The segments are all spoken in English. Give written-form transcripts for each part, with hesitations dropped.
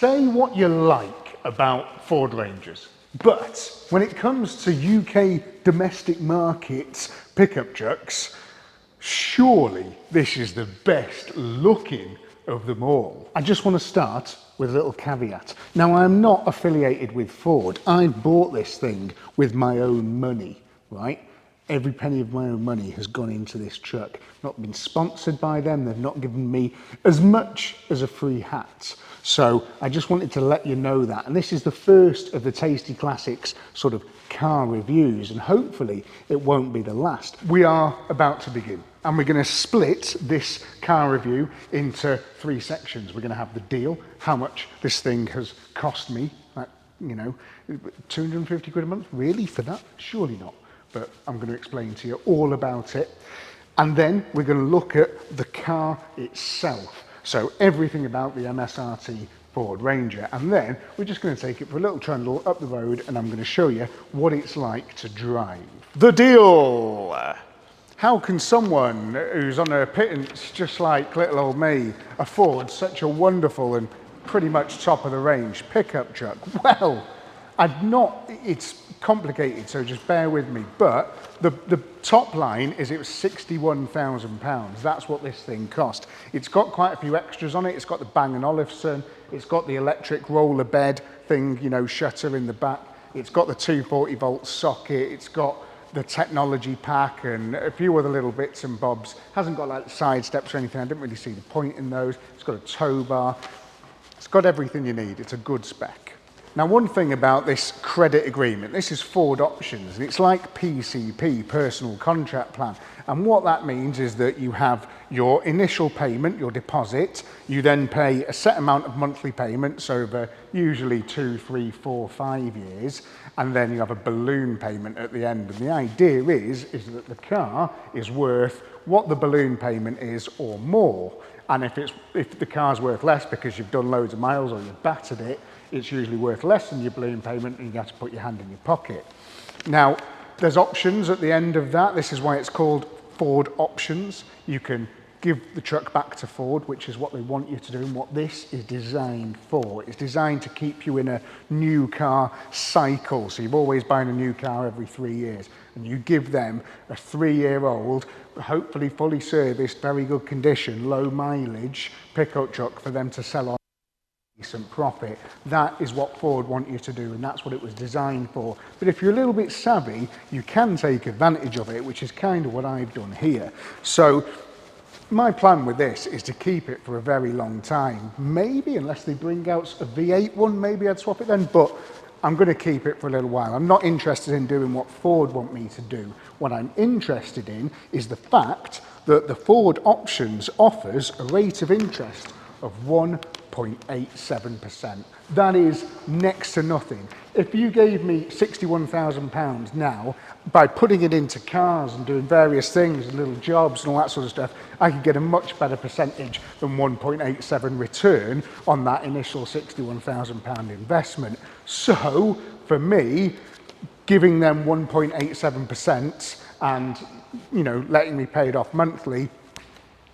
Say what you like about Ford Rangers, but when it comes to UK domestic markets pickup trucks, surely this is the best looking of them all. I just want to start with a little caveat. Now, I'm not affiliated with Ford. I bought this thing with my own money, right? Every penny of my own money has gone into this truck. Not been sponsored by them. They've not given me as much as a free hat. So I just wanted to let you know that. And this is the first of the Tasty Classics sort of car reviews, and hopefully it won't be the last. We are about to begin, and we're going to split this car review into three sections. We're going to have the deal, how much this thing has cost me, like, you know, 250 quid a month, really, for that? Surely not. But I'm going to explain to you all about it. And then we're going to look at the car itself. So everything about the MSRT Ford Ranger. And then we're just going to take it for a little trundle up the road, and I'm going to show you what it's like to drive. The deal. How can someone who's on a pittance just like little old me afford such a wonderful and pretty much top of the range pickup truck? Well, it's complicated, so just bear with me. But the top line is it was £61,000. That's what this thing cost. It's got quite a few extras on it. It's got the Bang & Olufsen. It's got the electric roller bed thing, you know, shutter in the back. It's got the 240 volt socket. It's got the technology pack and a few other little bits and bobs. Hasn't got like side steps or anything. I didn't really see the point in those. It's got a tow bar. It's got everything you need. It's a good spec. Now, one thing about this credit agreement, this is Ford Options, and it's like PCP, Personal Contract Plan. And what that means is that you have your initial payment, your deposit, you then pay a set amount of monthly payments over usually 2, 3, 4, 5 years, and then you have a balloon payment at the end. And the idea is that the car is worth what the balloon payment is or more. And if the car's worth less because you've done loads of miles or you've battered it, it's usually worth less than your balloon payment, and you have to put your hand in your pocket. Now, there's options at the end of that. This is why it's called Ford Options. You can give the truck back to Ford, which is what they want you to do, and what this is designed for. It's designed to keep you in a new car cycle. So you're always buying a new car every 3 years, and you give them a 3-year-old, hopefully fully serviced, very good condition, low mileage pickup truck for them to sell on decent profit. That is what Ford want you to do, and that's what it was designed for. But if you're a little bit savvy, you can take advantage of it, which is kind of what I've done here. So my plan with this is to keep it for a very long time. Maybe, unless they bring out a V8 one, maybe I'd swap it then, but I'm going to keep it for a little while. I'm not interested in doing what Ford want me to do. What I'm interested in is the fact that the Ford Options offers a rate of interest of 1.87%. That is next to nothing. If you gave me £61,000 now, by putting it into cars and doing various things and little jobs and all that sort of stuff, I could get a much better percentage than 1.87 return on that initial £61,000 investment. So for me, giving them 1.87% and, you know, letting me pay it off monthly,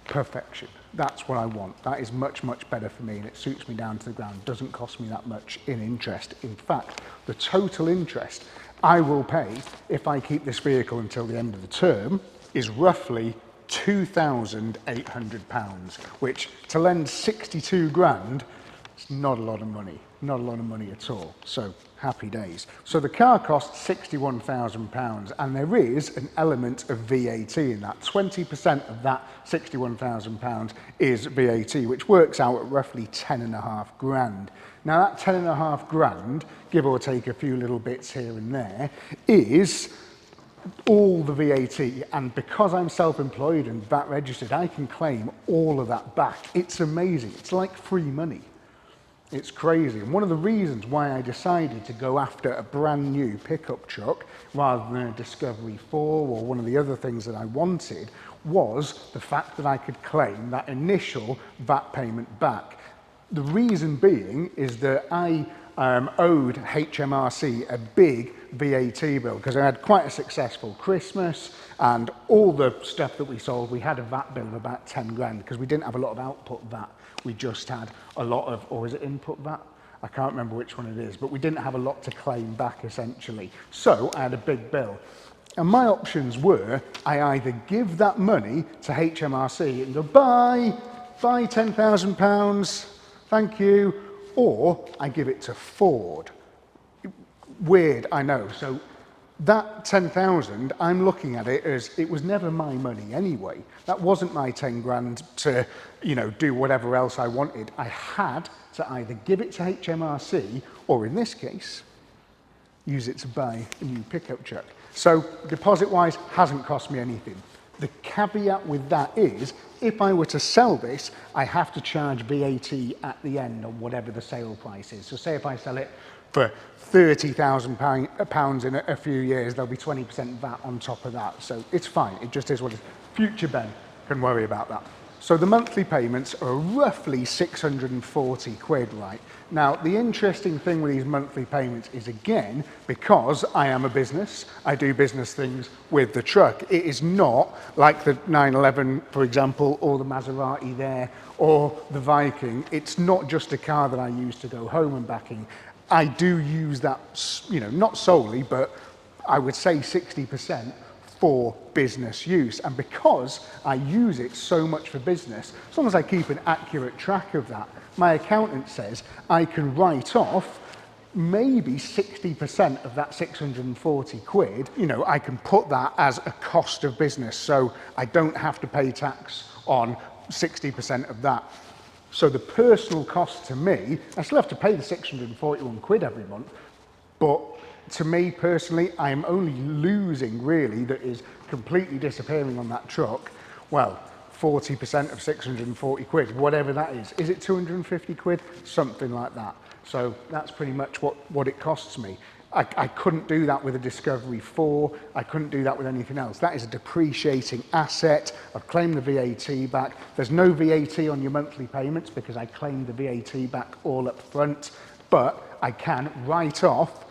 perfection. That's what I want. That is much, much better for me, and it suits me down to the ground. It doesn't cost me that much in interest. In fact, the total interest I will pay if I keep this vehicle until the end of the term is roughly £2,800, which to lend 62 grand, it's not a lot of money. Not a lot of money at all. So happy days. So the car costs £61,000, and there is an element of VAT in that. 20% of that £61,000 is VAT, which works out at roughly 10.5 grand. Now that 10.5 grand, give or take a few little bits here and there, is all the VAT, and because I'm self-employed and VAT registered, I can claim all of that back. It's amazing. It's like free money. It's crazy. And one of the reasons why I decided to go after a brand new pickup truck rather than a Discovery 4 or one of the other things that I wanted was the fact that I could claim that initial VAT payment back. The reason being is that I owed HMRC a big VAT bill because I had quite a successful Christmas, and all the stuff that we sold, we had a VAT bill of about 10 grand because we didn't have a lot of output VAT. We just had a lot of, or is it input VAT? I can't remember which one it is, but we didn't have a lot to claim back essentially. So I had a big bill. And my options were, I either give that money to HMRC and go, bye £10,000, thank you, or I give it to Ford. Weird, I know. So that 10,000, I'm looking at it as it was never my money anyway. That wasn't my 10 grand to, do whatever else I wanted. I had to either give it to HMRC or in this case, use it to buy a new pickup truck. So deposit-wise, hasn't cost me anything. The caveat with that is, if I were to sell this, I have to charge VAT at the end on whatever the sale price is. So say if I sell it for £30,000 in a few years, there'll be 20% VAT on top of that. So it's fine, it just is what it is. Future Ben can worry about that. So the monthly payments are roughly 640 quid, right? Now, the interesting thing with these monthly payments is, again, because I am a business, I do business things with the truck. It is not like the 911, for example, or the Maserati there, or the Viking. It's not just a car that I use to go home and back in. I do use that, not solely, but I would say 60% for business use. And because I use it so much for business, as long as I keep an accurate track of that, my accountant says I can write off maybe 60% of that 640 quid. I can put that as a cost of business, so I don't have to pay tax on 60% of that. So the personal cost to me, I still have to pay the 641 quid every month, but to me personally, I am only losing, really, that is completely disappearing on that truck, well, 40% of 640 quid, whatever that is. Is it 250 quid? Something like that. So that's pretty much what it costs me. I couldn't do that with a Discovery 4. I couldn't do that with anything else. That is a depreciating asset. I've claimed the VAT back. There's no VAT on your monthly payments because I claimed the VAT back all up front, but I can write off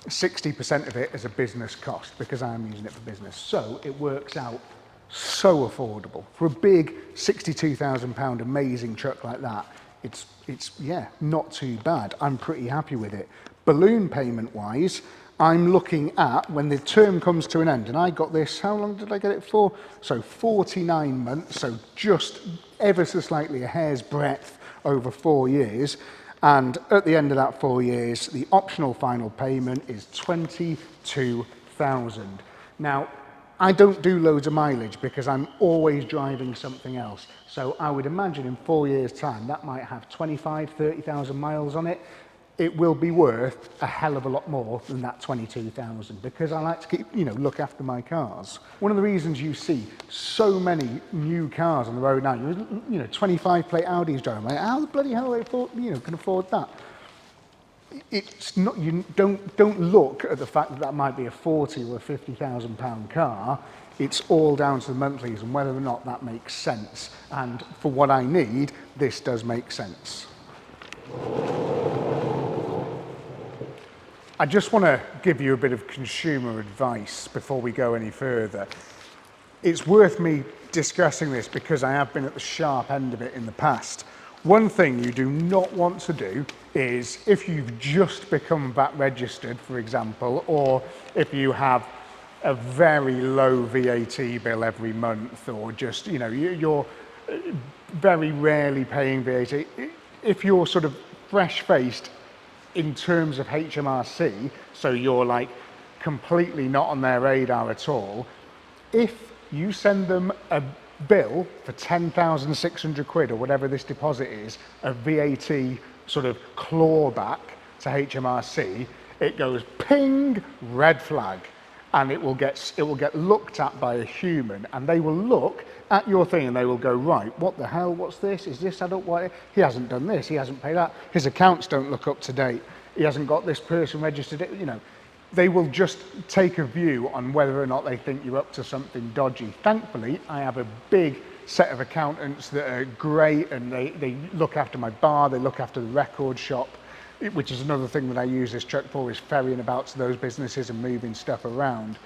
60% of it as a business cost because I'm using it for business. So it works out so affordable. For a big £62,000 amazing truck like that, it's not too bad. I'm pretty happy with it. Balloon payment wise, I'm looking at when the term comes to an end, and I got this, how long did I get it for? So 49 months, so just ever so slightly a hair's breadth over 4 years. And at the end of that 4 years, the optional final payment is 22,000. Now, I don't do loads of mileage because I'm always driving something else. So I would imagine in 4 years' time, that might have 25, 30,000 miles on it. It will be worth a hell of a lot more than that 22,000 because I like to keep, look after my cars. One of the reasons you see so many new cars on the road now, 25 plate Audis driving, like, how the bloody hell they can afford that? It's not, you don't look at the fact that might be a 40 or a 50,000 pound car. It's all down to the monthlies and whether or not that makes sense. And for what I need, this does make sense. I just want to give you a bit of consumer advice before we go any further. It's worth me discussing this because I have been at the sharp end of it in the past. One thing you do not want to do is, if you've just become VAT registered, for example, or if you have a very low VAT bill every month, or just, you're very rarely paying VAT. If you're sort of fresh-faced in terms of HMRC, so you're like completely not on their radar at all, if you send them a bill for 10,600 quid or whatever this deposit is, a VAT sort of clawback to HMRC, it goes ping, red flag, and it will get looked at by a human, and they will look at your thing and they will go, right, what the hell, what's this? Is this adult? What? He hasn't done this, he hasn't paid that, his accounts don't look up to date, he hasn't got this person registered, They will just take a view on whether or not they think you're up to something dodgy. Thankfully, I have a big set of accountants that are great, and they look after my bar, they look after the record shop, which is another thing that I use this truck for, is ferrying about to those businesses and moving stuff around.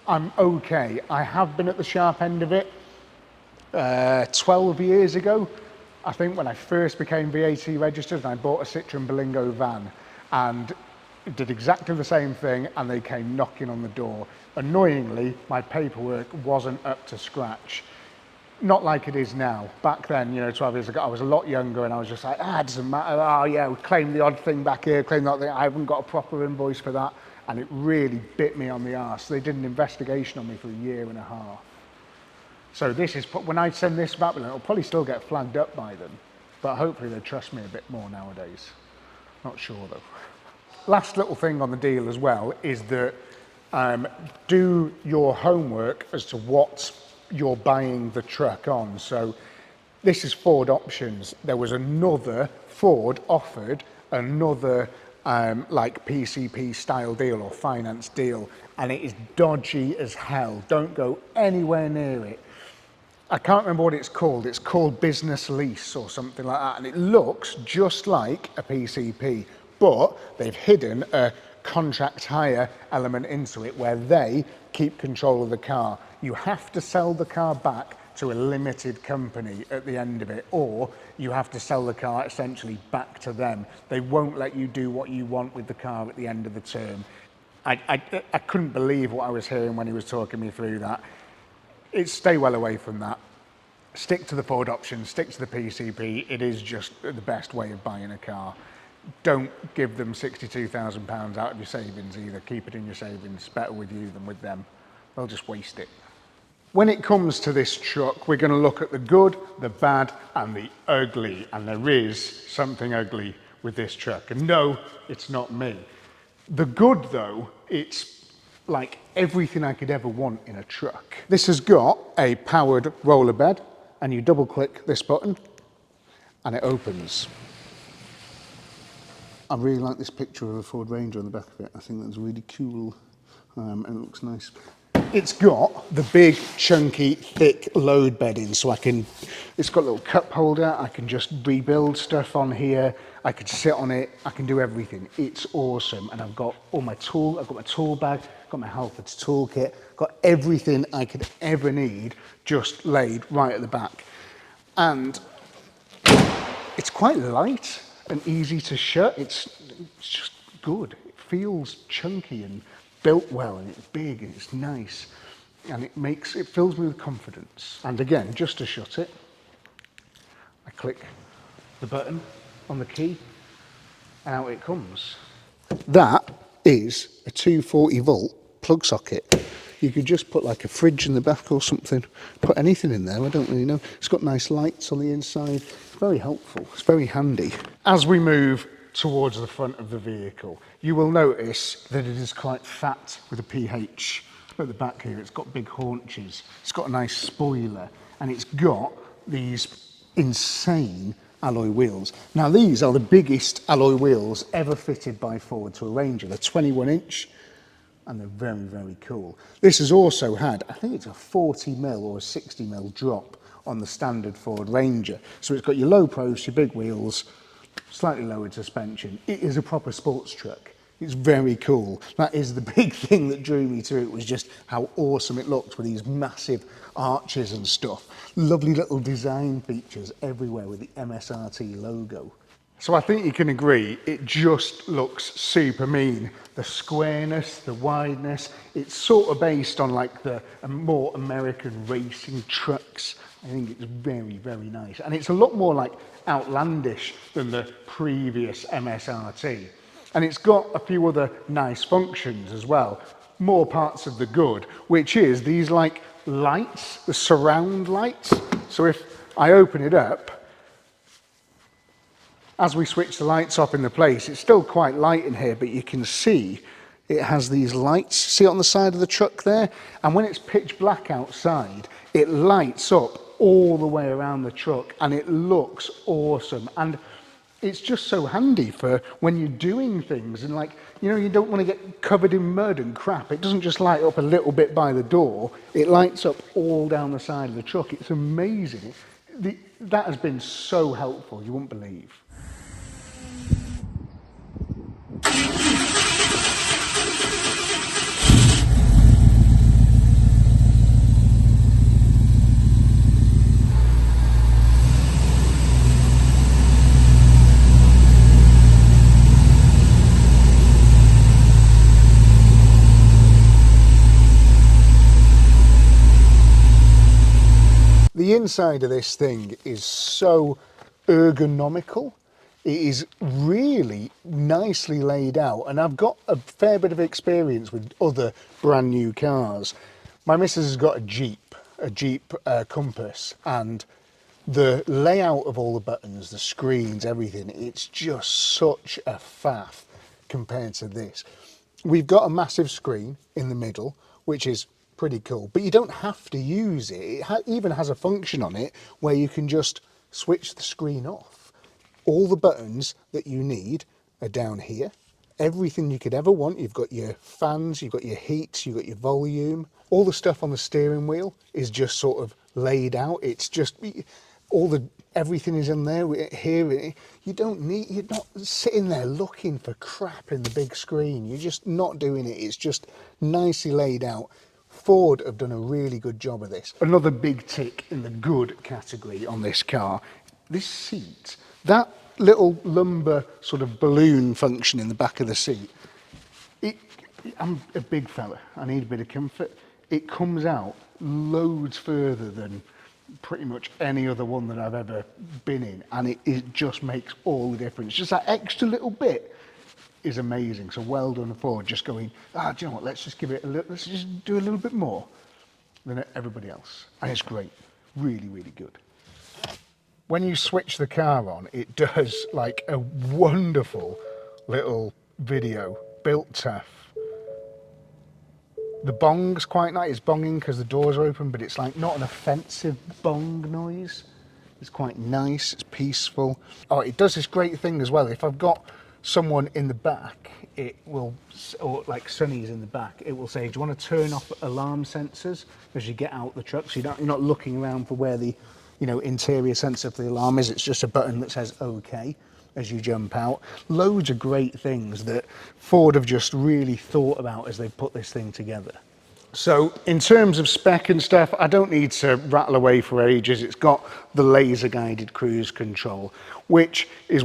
I'm okay. I have been at the sharp end of it 12 years ago. I think when I first became VAT registered, and I bought a Citroen Berlingo van, and it did exactly the same thing, and they came knocking on the door. Annoyingly, my paperwork wasn't up to scratch. Not like it is now. Back then, 12 years ago, I was a lot younger, and I was just like, it doesn't matter. Oh yeah, we claim the odd thing back here, claim that thing. I haven't got a proper invoice for that. And it really bit me on the arse. They did an investigation on me for a year and a half. So this is, when I send this back, it'll probably still get flagged up by them, but hopefully they trust me a bit more nowadays. Not sure though. Last little thing on the deal as well is that do your homework as to what you're buying the truck on. So this is Ford options. There was another, Ford offered another like PCP style deal or finance deal, and it is dodgy as hell. Don't go anywhere near it. I can't remember what it's called. It's called business lease or something like that, and it looks just like a PCP, but they've hidden a contract hire element into it where they keep control of the car. You have to sell the car back to a limited company at the end of it, or you have to sell the car essentially back to them. They won't let you do what you want with the car at the end of the term. I couldn't believe what I was hearing when he was talking me through that. Stay well away from that. Stick to the Ford option, stick to the PCP. It is just the best way of buying a car. Don't give them £62,000 out of your savings either. Keep it in your savings. Better with you than with them. They'll just waste it. When it comes to this truck, we're going to look at the good, the bad, and the ugly. And there is something ugly with this truck. And no, it's not me. The good though, it's like everything I could ever want in a truck. This has got a powered roller bed, and you double click this button and it opens. I really like this picture of a Ford Ranger on the back of it. I think that's really cool and it looks nice. It's got the big, chunky, thick load bedding, so it's got a little cup holder, I can just rebuild stuff on here, I could sit on it, I can do everything. It's awesome, and I've got all my I've got my tool bag, got my Halfords toolkit, got everything I could ever need just laid right at the back. And it's quite light and easy to shut. It's just good. It feels chunky and built well, and it's big and it's nice, and it fills me with confidence. And again, just to shut it, I click the button on the key and out it comes. That is a 240 volt plug socket. You could just put like a fridge in the back or something, put anything in there, I don't really know. It's got nice lights on the inside. It's very helpful, it's very handy. As we move towards the front of the vehicle, you will notice that it is quite fat with a PH. At the back here, it's got big haunches, it's got a nice spoiler, and it's got these insane alloy wheels. Now these are the biggest alloy wheels ever fitted by Ford to a Ranger. They're 21-inch, and they're very, very cool. This has also had, I think it's a 40mm or a 60mm drop on the standard Ford Ranger. So it's got your low pros, your big wheels, slightly lowered suspension. It is a proper sports truck. It's very cool. That is the big thing that drew me to it, was just how awesome it looked with these massive arches and stuff. Lovely little design features everywhere with the MSRT logo. So I think you can agree, it just looks super mean. The squareness, the wideness, it's sort of based on like the more American racing trucks. I think it's very, very nice. And it's a lot more like outlandish than the previous MSRT. And it's got a few other nice functions as well. More parts of the good, which is these like lights, the surround lights. So if I open it up, as we switch the lights off in the place, it's still quite light in here, but you can see it has these lights. See it on the side of the truck there? And when it's pitch black outside, it lights up all the way around the truck, and it looks awesome. And it's just so handy for when you're doing things and like, you don't want to get covered in mud and crap. It doesn't just light up a little bit by the door. It lights up all down the side of the truck. It's amazing. That has been so helpful, you wouldn't believe. inside of this thing is so ergonomical. It is really nicely laid out, and I've got a fair bit of experience with other brand new cars. My missus has got a Jeep Compass, and the layout of all the buttons, the screens, everything, it's just such a faff compared to this. We've got a massive screen in the middle, which is pretty cool, but you don't have to use it. It even has a function on it where you can just switch the screen off. All the buttons that you need are down here. Everything you could ever want. You've got your fans, you've got your heat, you've got your volume. All the stuff on the steering wheel is just sort of laid out. It's just everything is in there here. You're not sitting there looking for crap in the big screen. You're just not doing it. It's just nicely laid out. Ford have done a really good job of this. Another big tick in the good category on this car, this seat, that little lumbar sort of balloon function in the back of the seat. I'm a big fella, I need a bit of comfort. It comes out loads further than pretty much any other one that I've ever been in, and it just makes all the difference. Just that extra little bit is amazing. So well done Ford, just going, do you know what, let's just do a little bit more than everybody else. And it's great, really, really good. When you switch the car on, it does like a wonderful little video, built tough. The bong's quite nice, it's bonging because the doors are open, but it's like not an offensive bong noise. It's quite nice, it's peaceful. Oh, it does this great thing as well. If I've got someone in the back, it will, or like Sonny's in the back, it will say, do you want to turn off alarm sensors as you get out the truck? So you're not looking around for where the interior sensor for the alarm is. It's just a button that says OK as you jump out. Loads of great things that Ford have just really thought about as they've put this thing together. So in terms of spec and stuff, I don't need to rattle away for ages. It's got the laser guided cruise control, which is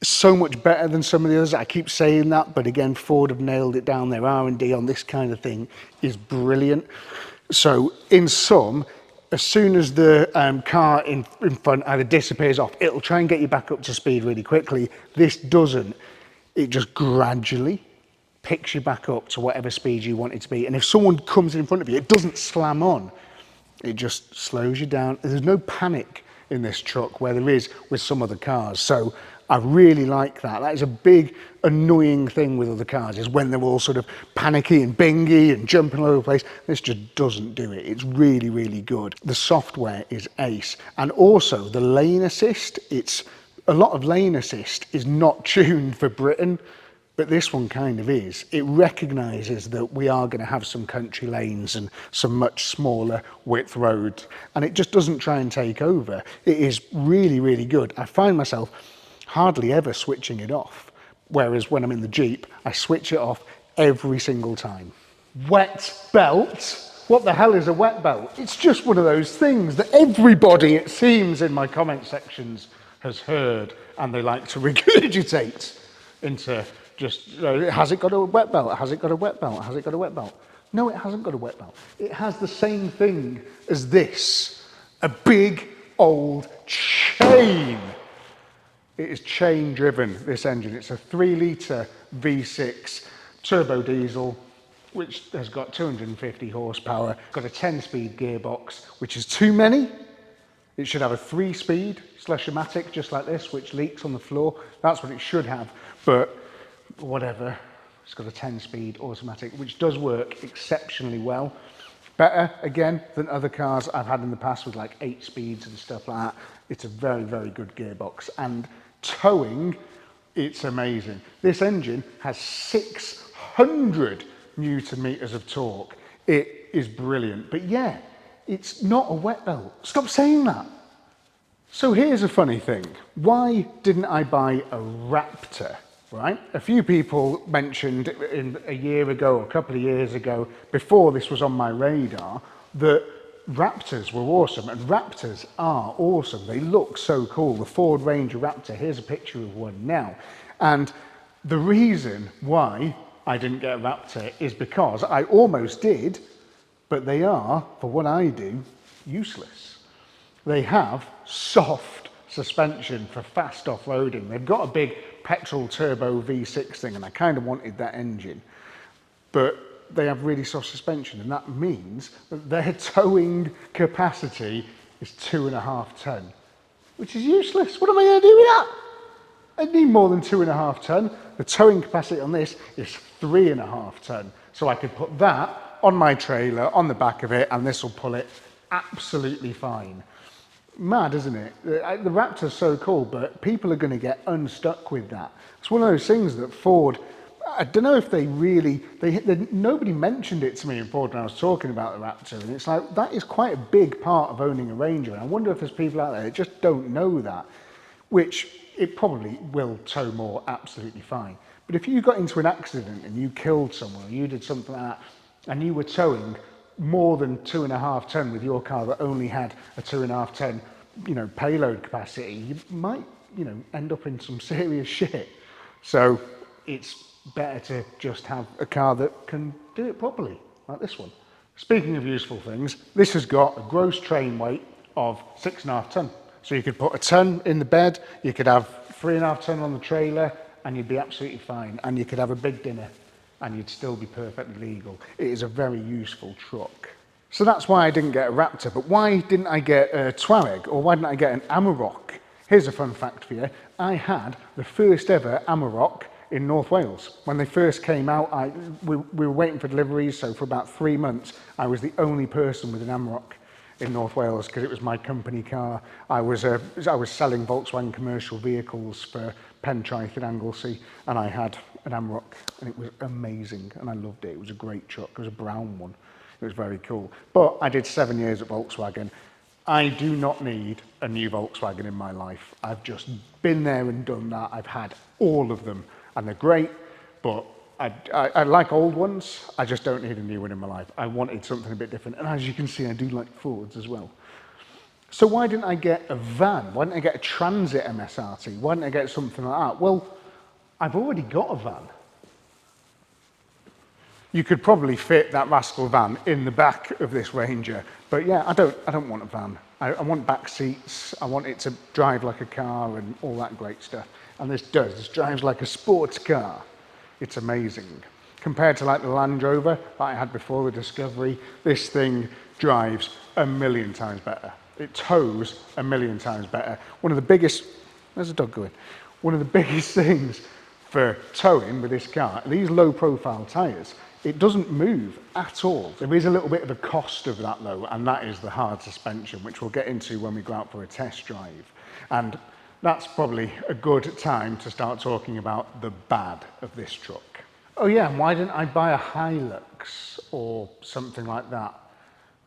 so much better than some of the others. I keep saying that, but again, Ford have nailed it down. Their R&D on this kind of thing is brilliant. So in sum, as soon as the car in front either disappears off, it'll try and get you back up to speed really quickly. This doesn't. It just gradually picks you back up to whatever speed you want it to be. And if someone comes in front of you, it doesn't slam on. It just slows you down. There's no panic in this truck where there is with some other cars. So I really like that. That is a big annoying thing with other cars, is when they're all sort of panicky and bingy and jumping all over the place. This just doesn't do it. It's really, really good. The software is ace. And also the lane assist, a lot of lane assist is not tuned for Britain, but this one kind of is. It recognises that we are going to have some country lanes and some much smaller width roads, and it just doesn't try and take over. It is really, really good. I find myself hardly ever switching it off, whereas when I'm in the Jeep, I switch it off every single time. Wet belt? What the hell is a wet belt? It's just one of those things that everybody, it seems, in my comment sections has heard, and they like to regurgitate into just, has it got a wet belt? Has it got a wet belt? Has it got a wet belt? No, it hasn't got a wet belt. It has the same thing as this, a big old chain. It is chain driven, this engine. It's a 3-litre V6 turbo diesel, which has got 250 horsepower, got a 10-speed gearbox, which is too many. It should have a 3-speed slush-o-matic, just like this, which leaks on the floor. That's what it should have, but whatever. It's got a 10-speed automatic, which does work exceptionally well. Better, again, than other cars I've had in the past with like 8 speeds and stuff like that. It's a very, very good gearbox. And towing, it's amazing. This engine has 600 Newton meters of torque. It is brilliant. But yeah, it's not a wet belt. Stop saying that. So here's a funny thing. Why didn't I buy a Raptor, right? A few people mentioned a year ago, or a couple of years ago, before this was on my radar, that Raptors were awesome, and Raptors are awesome. They look so cool. The Ford Ranger Raptor, here's a picture of one now. And the reason why I didn't get a Raptor is because I almost did, but they are, for what I do, useless. They have soft suspension for fast off-roading. They've got a big petrol turbo V6 thing, and I kind of wanted that engine. But they have really soft suspension, and that means that their towing capacity is 2.5 ton, which is useless. What am I going to do with that? I need more than 2.5 ton. The towing capacity on this is 3.5 ton. So I could put that on my trailer, on the back of it, and this will pull it absolutely fine. Mad, isn't it? The Raptor's so cool, but people are going to get unstuck with that. It's one of those things that Ford, I don't know if they really, nobody mentioned it to me in Ford when I was talking about the Raptor, and it's like, that is quite a big part of owning a Ranger, and I wonder if there's people out there that just don't know that, which it probably will tow more absolutely fine. But if you got into an accident and you killed someone, or you did something like that, and you were towing more than 2.5 ton with your car that only had a 2.5 ton, payload capacity, you might, end up in some serious shit. So it's better to just have a car that can do it properly, like this one. Speaking of useful things, this has got a gross train weight of 6.5 ton. So you could put a ton in the bed, you could have 3.5 ton on the trailer, and you'd be absolutely fine. And you could have a big dinner, and you'd still be perfectly legal. It is a very useful truck. So that's why I didn't get a Raptor, but why didn't I get a Touareg, or why didn't I get an Amarok? Here's a fun fact for you. I had the first ever Amarok in North Wales. When they first came out, we were waiting for deliveries, so for about 3 months, I was the only person with an Amarok in North Wales because it was my company car. I was selling Volkswagen commercial vehicles for Pentraeth and Anglesey, and I had an Amarok, and it was amazing, and I loved it. It was a great truck. It was a brown one. It was very cool. But I did 7 years at Volkswagen. I do not need a new Volkswagen in my life. I've just been there and done that. I've had all of them, and they're great, but I like old ones. I just don't need a new one in my life. I wanted something a bit different, and as you can see, I do like Fords as well. So why didn't I get a van? Why didn't I get a Transit MSRT? Why didn't I get something like that? Well, I've already got a van. You could probably fit that rascal van in the back of this Ranger, but yeah, I don't want a van. I want back seats. I want it to drive like a car and all that great stuff. And this does. This drives like a sports car. It's amazing. Compared to like the Land Rover that I had before, the Discovery, this thing drives 1,000,000 times better. It tows 1,000,000 times better. One of the biggest, there's a dog going. One of the biggest things for towing with this car, these low profile tyres, it doesn't move at all. There is a little bit of a cost of that though, and that is the hard suspension, which we'll get into when we go out for a test drive. And that's probably a good time to start talking about the bad of this truck. Oh yeah, and why didn't I buy a Hilux or something like that,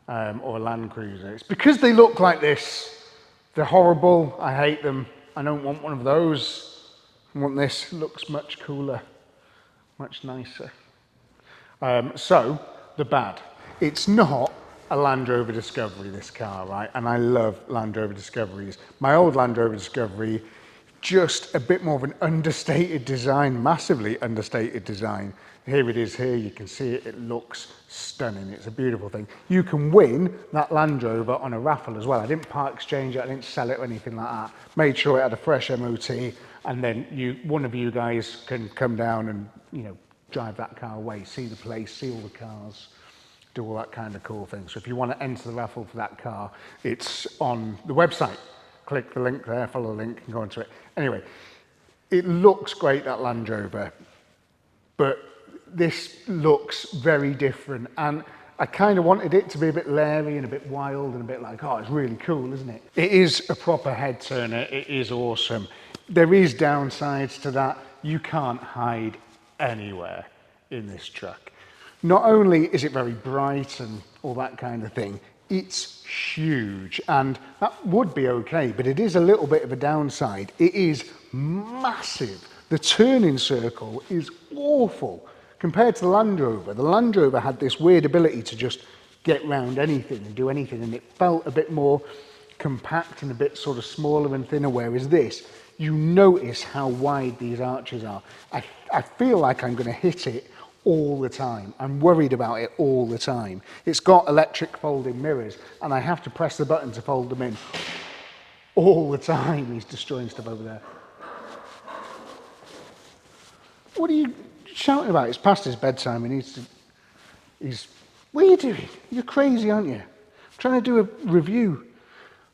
or a Land Cruiser? It's because they look like this. They're horrible, I hate them. I don't want one of those. I want this, it looks much cooler, much nicer. So, the bad. It's not a Land Rover Discovery, this car, right? And I love Land Rover Discoveries. My old Land Rover Discovery, just a bit more of an understated design, massively understated design. Here it is here, you can see it, it looks stunning. It's a beautiful thing. You can win that Land Rover on a raffle as well. I didn't part exchange it, I didn't sell it or anything like that. Made sure it had a fresh MOT, and then one of you guys can come down and, drive that car away, see the place, see all the cars, do all that kind of cool thing. So if you want to enter the raffle for that car, it's on the website. Click the link there, follow the link and go into it. Anyway, it looks great, that Land Rover, but this looks very different. And I kind of wanted it to be a bit leery and a bit wild and a bit like, oh, it's really cool, isn't it? It is a proper head turner. It is awesome. There is downsides to that. You can't hide anywhere in this truck. Not only is it very bright and all that kind of thing, it's huge, and that would be okay, but it is a little bit of a downside. It is massive. The turning circle is awful compared to the Land Rover. The Land Rover had this weird ability to just get round anything and do anything, and it felt a bit more compact and a bit sort of smaller and thinner, whereas this, you notice how wide these arches are. I feel like I'm going to hit it all the time. I'm worried about it all the time. It's got electric folding mirrors and I have to press the button to fold them in all the time. He's destroying stuff over there. What are you shouting about? It's past his bedtime. He needs to... What are you doing? You're crazy, aren't you? I'm trying to do a review.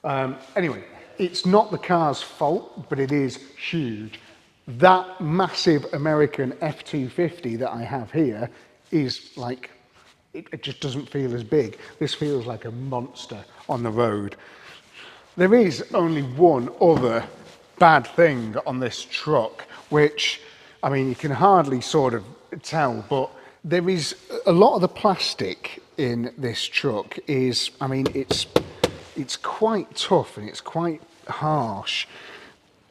Anyway, it's not the car's fault, but it is huge. That massive American F-250 that I have here is like, it just doesn't feel as big. This feels like a monster on the road. There is only one other bad thing on this truck, which, I mean, you can hardly sort of tell, but there is a lot of the plastic in this truck is, I mean, it's quite tough and it's quite harsh.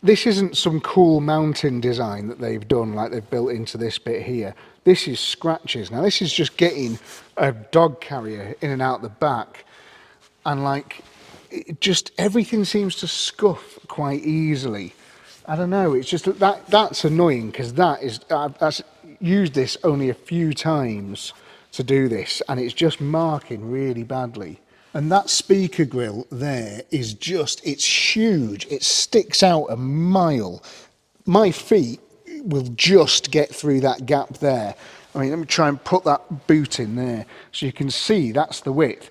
This isn't some cool mountain design that they've done, like they've built into this bit here. This is scratches. Now, this is just getting a dog carrier in and out the back, and like, it just, everything seems to scuff quite easily. I don't know, it's just that's annoying, because I've used this only a few times to do this, and it's just marking really badly. And that speaker grill there is just, it's huge. It sticks out a mile. My feet will just get through that gap there. I mean, let me try and put that boot in there so you can see that's the width.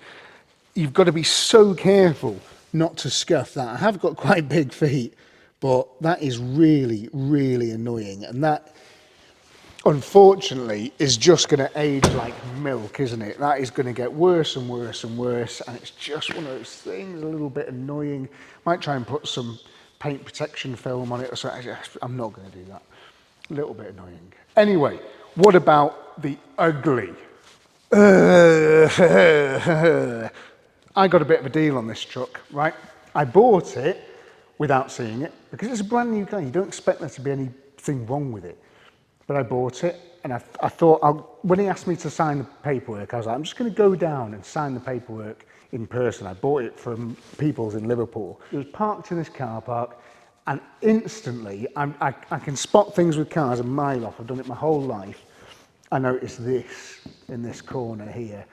You've got to be so careful not to scuff that. I have got quite big feet, but that is really, really annoying. And that, unfortunately, is just going to age like milk, isn't it? That is going to get worse and worse and worse, and it's just one of those things, a little bit annoying. Might try and put some paint protection film on it or something. I'm not going to do that. A little bit annoying. Anyway, what about the ugly? I got a bit of a deal on this truck, right? I bought it without seeing it, because it's a brand new car. You don't expect there to be anything wrong with it. But I bought it, and I thought, when he asked me to sign the paperwork, I was like, I'm just going to go down and sign the paperwork in person. I bought it from People's in Liverpool. It was parked in this car park, and instantly, I can spot things with cars a mile off. I've done it my whole life. I noticed this in this corner here.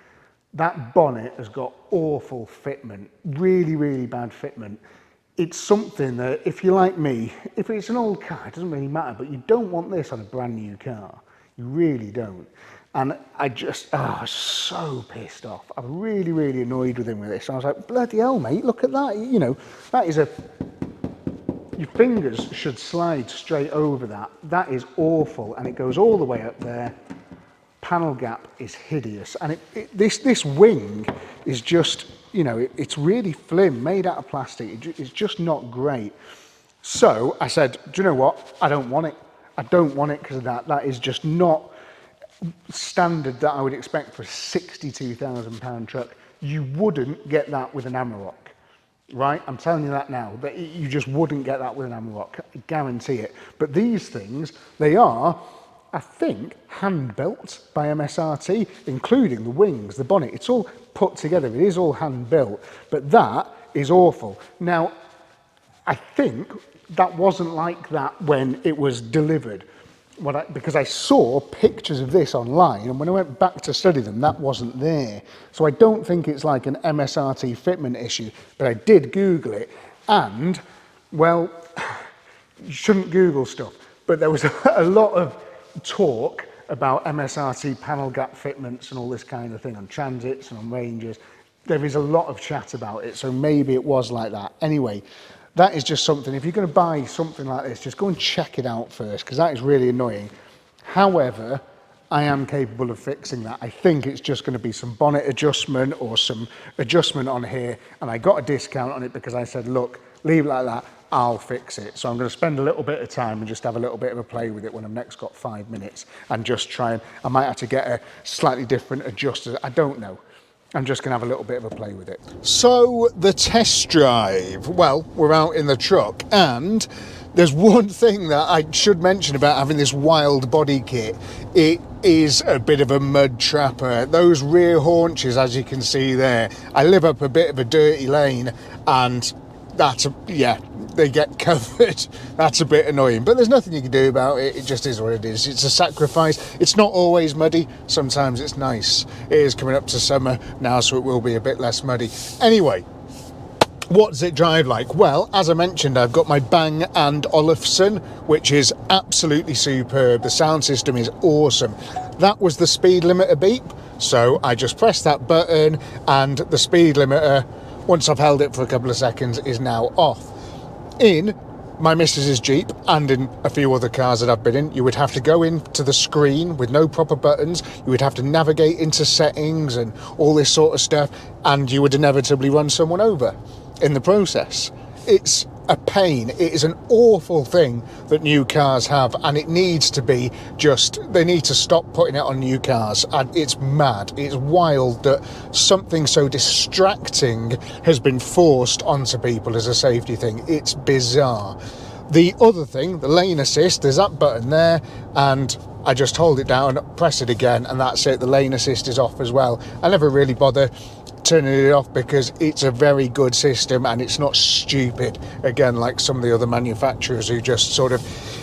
That bonnet has got awful fitment, really, really bad fitment. It's something that, if you're like me, if it's an old car, it doesn't really matter, but you don't want this on a brand new car. You really don't. And I just, I was so pissed off. I'm really, really annoyed with him with this. I was like, bloody hell, mate, look at that. You know, that is your fingers should slide straight over that. That is awful. And it goes all the way up there. Panel gap is hideous. And this wing is just, you know, it's really slim, made out of plastic. It's just not great. So I said, do you know what? I don't want it. I don't want it because of that. That is just not standard that I would expect for a £62,000 truck. You wouldn't get that with an Amarok, right? I'm telling you that now. But you just wouldn't get that with an Amarok. I guarantee it. But these things, they are, I think, hand-built by MSRT, including the wings, the bonnet. It's all put together. It is all hand-built, but that is awful. Now, I think that wasn't like that when it was delivered, because I saw pictures of this online, and when I went back to study them, that wasn't there. So I don't think it's like an MSRT fitment issue, but I did Google it, and, well, you shouldn't Google stuff, but there was a lot of talk about MSRT panel gap fitments and all this kind of thing on Transits and on Rangers. There is a lot of chat about it, so maybe it was like that. Anyway, that is just something, if you're going to buy something like this, just go and check it out first, because that is really annoying. However, I am capable of fixing that. I think it's just going to be some bonnet adjustment or some adjustment on here, and I got a discount on it because I said, look, leave it like that, I'll fix it. So I'm going to spend a little bit of time and just have a little bit of a play with it when I've next got 5 minutes, and just try and, I might have to get a slightly different adjuster, I don't know. I'm just going to have a little bit of a play with it. So the test drive, well, we're out in the truck, and there's one thing that I should mention about having this wild body kit. It is a bit of a mud trapper. Those rear haunches, as you can see there, I live up a bit of a dirty lane, and yeah, they get covered. That's a bit annoying, but there's nothing you can do about it. It just is what it is. It's a sacrifice. It's not always muddy. Sometimes it's nice. It is coming up to summer now, so it will be a bit less muddy. Anyway, what does it drive like? Well, as I mentioned, I've got my Bang & Olufsen, which is absolutely superb. The sound system is awesome. That was the speed limiter beep, so I just pressed that button, and the speed limiter, once I've held it for a couple of seconds, is now off. In my missus's Jeep and in a few other cars that I've been in, you would have to go into the screen with no proper buttons. You would have to navigate into settings and all this sort of stuff, and you would inevitably run someone over in the process. It's a pain. It is an awful thing that new cars have, and it needs to be they need to stop putting it on new cars. And it's mad. It's wild that something so distracting has been forced onto people as a safety thing. It's bizarre. The other thing, the lane assist, there's that button there, and I just hold it down, press it again, and that's it. The lane assist is off as well. I never really bother turning it off because it's a very good system and it's not stupid, again, like some of the other manufacturers who just sort of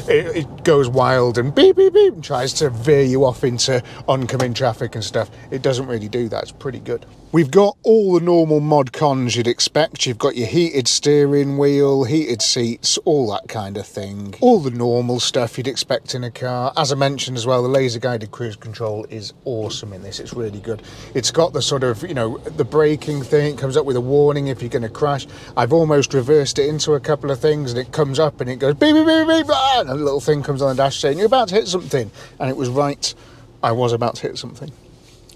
it goes wild and beep beep beep and tries to veer you off into oncoming traffic and stuff. It doesn't really do that. It's pretty good. We've got all the normal mod cons you'd expect. You've got your heated steering wheel, heated seats, all that kind of thing. All the normal stuff you'd expect in a car. As I mentioned as well, the laser guided cruise control is awesome in this. It's really good. It's got the sort of, the braking thing. It comes up with a warning if you're going to crash. I've almost reversed it into a couple of things, and it comes up and it goes beep beep beep beep, and a little thing comes on the dash saying you're about to hit something, and it was right. I was about to hit something.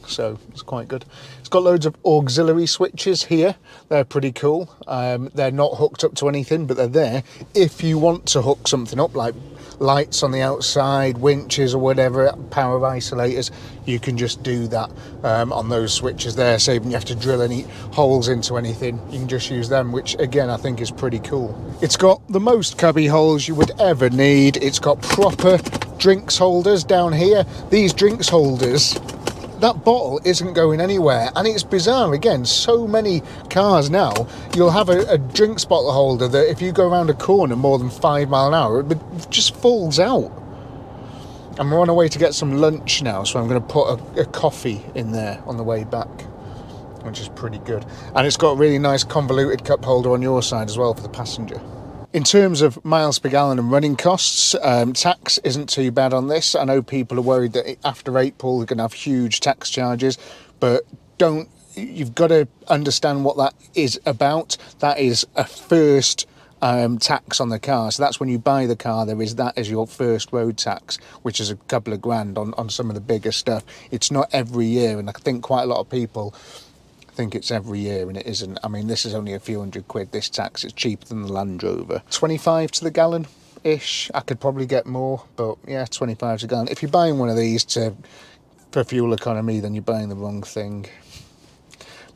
So it's quite good. It's got loads of auxiliary switches here. They're pretty cool. They're not hooked up to anything, but they're there if you want to hook something up, like lights on the outside, winches or whatever, power isolators. You can just do that on those switches there, saving you have to drill any holes into anything. You can just use them, which again I think is pretty cool. It's got the most cubby holes you would ever need. It's got proper drinks holders down here. These drinks holders, that bottle isn't going anywhere, and it's bizarre. Again, so many cars now, you'll have a drinks bottle holder that if you go around a corner more than 5 miles an hour, it just falls out. And we're on our way to get some lunch now, so I'm going to put a coffee in there on the way back, which is pretty good. And it's got a really nice convoluted cup holder on your side as well for the passenger. In terms of miles per gallon and running costs, tax isn't too bad on this. I know people are worried that after April they're going to have huge tax charges, but you've got to understand what that is about. That is a first tax on the car. So that's when you buy the car, there is that as your first road tax, which is a couple of grand on some of the bigger stuff. It's not every year, and I think quite a lot of people think it's every year, and it isn't. I mean, this is only a few £100, this tax. It's cheaper than the Land Rover. 25 to the gallon ish. I could probably get more, but yeah, 25 to the gallon. If you're buying one of these for fuel economy, then you're buying the wrong thing.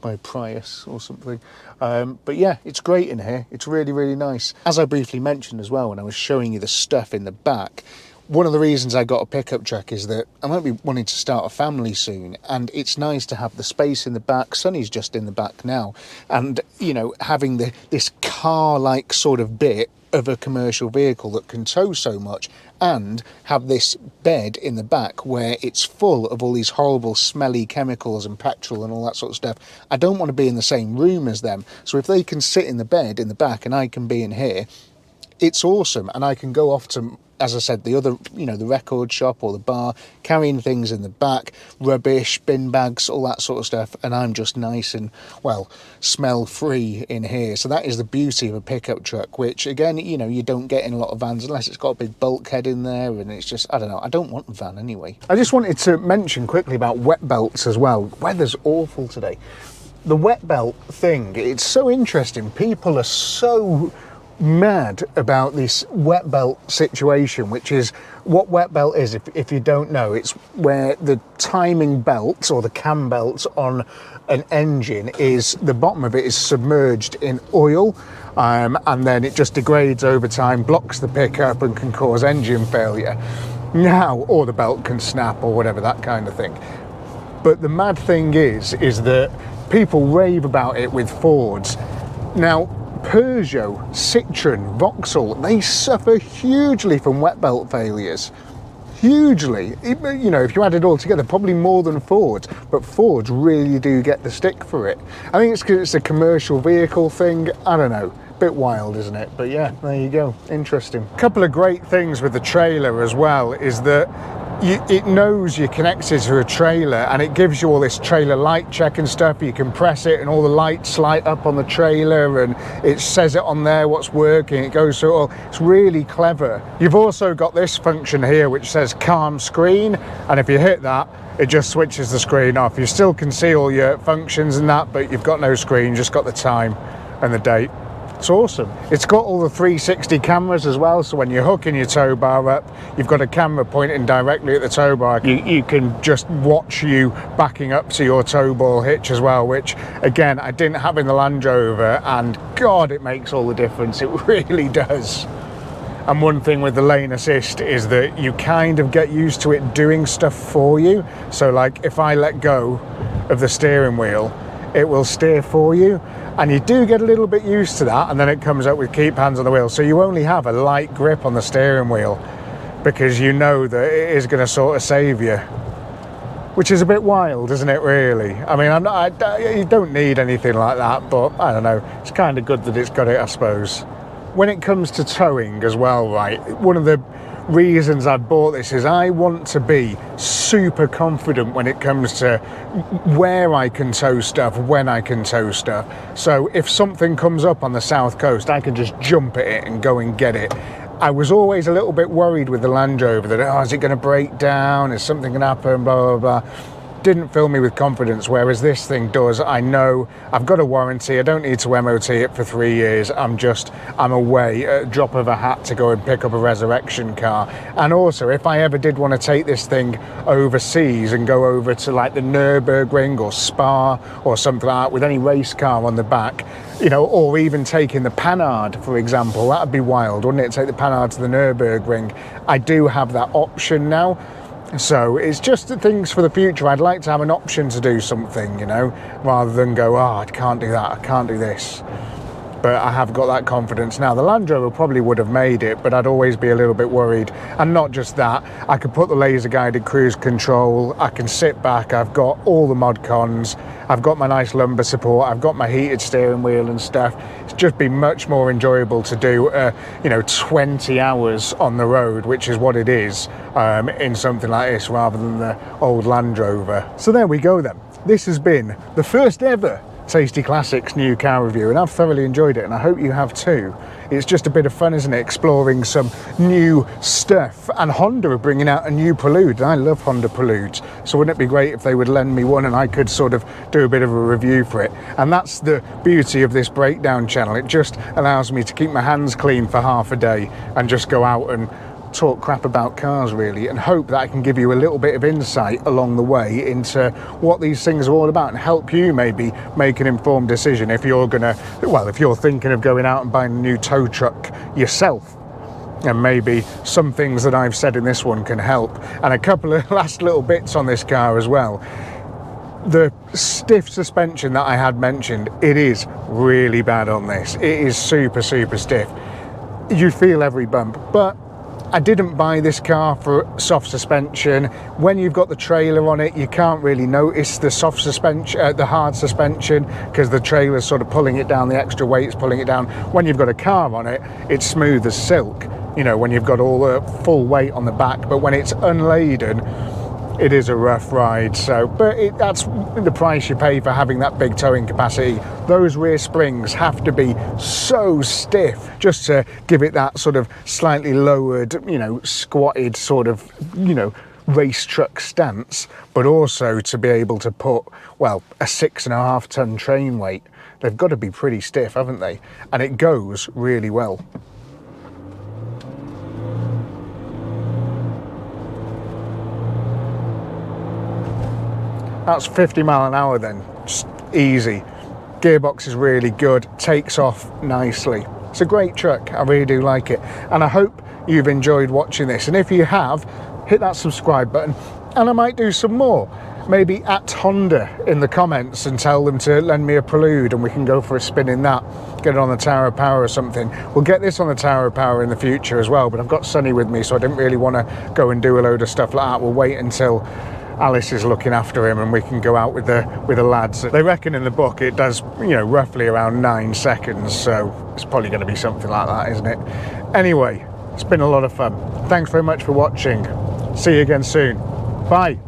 Buy a Prius or something. But yeah, it's great in here. It's really, really nice. As I briefly mentioned as well when I was showing you the stuff in the back, one of the reasons I got a pickup truck is that I might be wanting to start a family soon, and it's nice to have the space in the back. Sonny's just in the back now, and having this car-like sort of bit of a commercial vehicle that can tow so much, and have this bed in the back where it's full of all these horrible smelly chemicals and petrol and all that sort of stuff. I don't want to be in the same room as them, so if they can sit in the bed in the back and I can be in here, it's awesome. And I can go off to, as I said, the other, the record shop or the bar, carrying things in the back, rubbish, bin bags, all that sort of stuff, and I'm just nice and, well, smell-free in here. So that is the beauty of a pickup truck, which, again, you don't get in a lot of vans unless it's got a big bulkhead in there, and it's just, I don't know, I don't want a van anyway. I just wanted to mention quickly about wet belts as well. Weather's awful today. The wet belt thing, it's so interesting. People are so mad about this wet belt situation, which is what wet belt is. If you don't know, it's where the timing belts or the cam belts on an engine is, the bottom of it is submerged in oil, and then it just degrades over time, blocks the pickup and can cause engine failure now, or the belt can snap or whatever, that kind of thing. But the mad thing is that people rave about it with Fords. Now, Peugeot, Citroen, Vauxhall, they suffer hugely from wet belt failures. Hugely. You know, if you add it all together, probably more than Ford, but Fords really do get the stick for it. I think it's because it's a commercial vehicle thing. I don't know. Bit wild, isn't it? But yeah, there you go. Interesting. A couple of great things with the trailer as well is that it knows you're connected to a trailer, and it gives you all this trailer light check and stuff. You can press it and all the lights light up on the trailer, and it says it on there what's working. It goes through it all. It's really clever. You've also got this function here which says calm screen, and if you hit that, it just switches the screen off. You still can see all your functions and that, but you've got no screen, just got the time and the date. It's awesome. It's got all the 360 cameras as well, so when you're hooking your tow bar up, you've got a camera pointing directly at the tow bar. You can just watch you backing up to your tow ball hitch as well, which again I didn't have in the Land Rover, and God, it makes all the difference. It really does. And one thing with the lane assist is that you kind of get used to it doing stuff for you. So like if I let go of the steering wheel, it will steer for you. And you do get a little bit used to that, and then it comes up with keep hands on the wheel. So you only have a light grip on the steering wheel because you know that it is going to sort of save you. Which is a bit wild, isn't it, really? I mean, you don't need anything like that, but I don't know. It's kind of good that it's got it, I suppose. When it comes to towing as well, right, one of the reasons I bought this is I want to be super confident when it comes to where I can tow stuff, when I can tow stuff. So if something comes up on the south coast, I can just jump at it and go and get it. I was always a little bit worried with the Land Rover that, oh, is it going to break down? Is something going to happen? Blah, blah, blah. Didn't fill me with confidence, whereas this thing does. I know I've got a warranty. I don't need to MOT it for 3 years. I'm away at a drop of a hat to go and pick up a resurrection car. And also, if I ever did want to take this thing overseas and go over to like the Nürburgring or Spa or something like that with any race car on the back, you know, or even taking the Panhard, for example, that'd be wild, wouldn't it? Take the Panhard to the Nürburgring. I do have that option now. So it's just things for the future. I'd like to have an option to do something, you know, rather than go, oh, I can't do that, I can't do this. But I have got that confidence now. The Land Rover probably would have made it, but I'd always be a little bit worried. And not just that, I could put the laser guided cruise control, I can sit back, I've got all the mod cons, I've got my nice lumbar support, I've got my heated steering wheel and stuff. It's just been much more enjoyable to do, 20 hours on the road, which is what it is, in something like this rather than the old Land Rover. So there we go then. This has been the first ever Tasty Classics new car review, and I've thoroughly enjoyed it, and I hope you have too. It's just a bit of fun, isn't it, exploring some new stuff. And Honda are bringing out a new Prelude, and I love Honda Preludes, so wouldn't it be great if they would lend me one and I could sort of do a bit of a review for it. And that's the beauty of this breakdown channel. It just allows me to keep my hands clean for half a day and just go out and talk crap about cars, really, and hope that I can give you a little bit of insight along the way into what these things are all about and help you maybe make an informed decision if you're thinking of going out and buying a new tow truck yourself. And maybe some things that I've said in this one can help. And a couple of last little bits on this car as well. The stiff suspension that I had mentioned, it is really bad on this. It is super, super stiff. You feel every bump, but I didn't buy this car for soft suspension. When you've got the trailer on it, you can't really notice the soft suspension, the hard suspension, because the trailer's sort of pulling it down, the extra weight's pulling it down. When you've got a car on it, it's smooth as silk, you know, when you've got all the full weight on the back. But when it's unladen, it is a rough ride. So, but that's the price you pay for having that big towing capacity. Those rear springs have to be so stiff just to give it that sort of slightly lowered, you know, squatted sort of, you know, race truck stance, but also to be able to put, well, a 6.5 ton train weight. They've got to be pretty stiff, haven't they? And it goes really well. That's 50 mile an hour then, just easy. Gearbox is really good, takes off nicely. It's a great truck, I really do like it. And I hope you've enjoyed watching this. And if you have, hit that subscribe button and I might do some more. maybe at Honda in the comments and tell them to lend me a Prelude and we can go for a spin in that, get it on the Tower of Power or something. We'll get this on the Tower of Power in the future as well, but I've got Sonny with me, so I didn't really want to go and do a load of stuff like that. We'll wait until Alice is looking after him and we can go out with the lads. They reckon in the book it does, you know, roughly around 9 seconds, so it's probably going to be something like that, isn't it? Anyway, it's been a lot of fun. Thanks very much for watching. See you again soon. Bye.